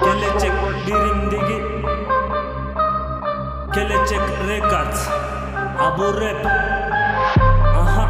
Gelecek birimdeki Gelecek Records Abu Rap. Aha.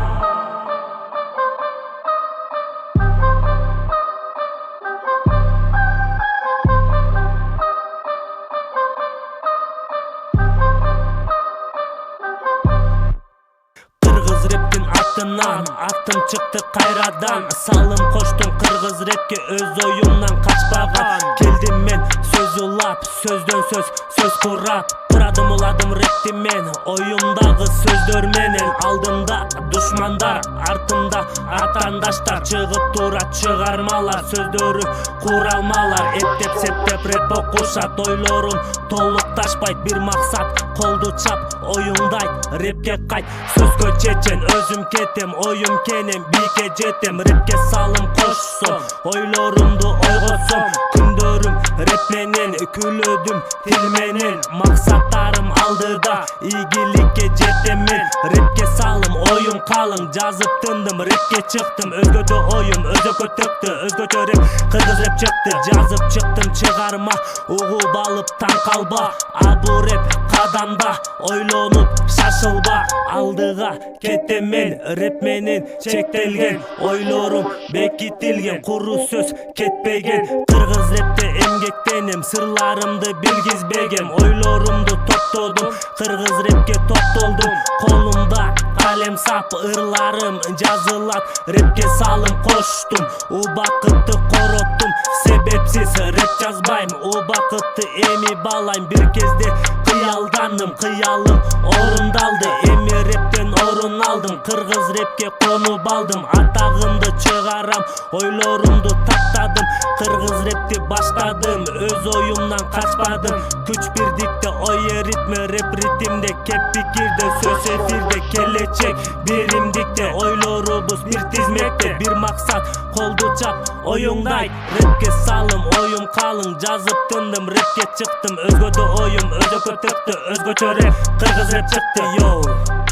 Kırgız rap'tin atından attım çıktı kayradan. Salım koştum kırgız rap'ke öz oyumdan kaçpagan. Geldim men söz ulap sözdön söz kurap. Kuradım uladım rap'ti men oyumdagı sözdör menen. Aldımda düşmanlar артымda атандаштар чыгып тура чыгармалар. Сөздөрү куралмалар эптеп септеп рэп окушат. Ойлорум толукташпайт бир максат колду чап оюңдайт рэпке кайт. Сөзгө чечен өзүм кетем оюм кенем бийикке жетем. Рэпке салым кошсом ойлорумду ойготсом күндөрүм рэп менен күлөдүм тил менен. Максаттарым алдыда ийгиликке жетем мен. Рэпке салым оюм калың жазып тындым рэпке чыктым. Өзгөчө оюм өзөкө төктү өзгөчө рэп кыргыз рэп чыкты. Жазып чыктым чыгарма угуп алып таң калба. Абу рэп кадамда ойлонуп шашылба. Алдыга кетем мен рэп менен чектелген. Ойлорум бекитилген куру сөз кетпеген. Кыргыз рэпте эмгектенем сырларымды билгизбегем. Ойлорумду топтодум кыргыз рэпке токтолдум. Колумда калем сап ырларым жазылат. Рэпке салым коштум убакытты короттум. Себепсиз рэп жазбайм убакытты эми балайм. Бир кезде кыялдандым кыялым орундалды. Эми рэптен орун алдым кыргыз рэпке конуп алдым. Атагымды чыгарам ойлорумду тактадым. Кыргыз рэпти баштадым өз оюмдан качпадым. Күч бирдикте ой ритме рэп ритмде кеп пикирде сөз эфирде. Келечек биримдикте ойлорубуз бир тизмекте. Бир максат колду чап оюңдайт рэпке салым оюм калың жазып тындым рэпке чыктым. Өзгөчө оюм өзөкө төктү өзгөчө рэп кыргыз рэп чыкты.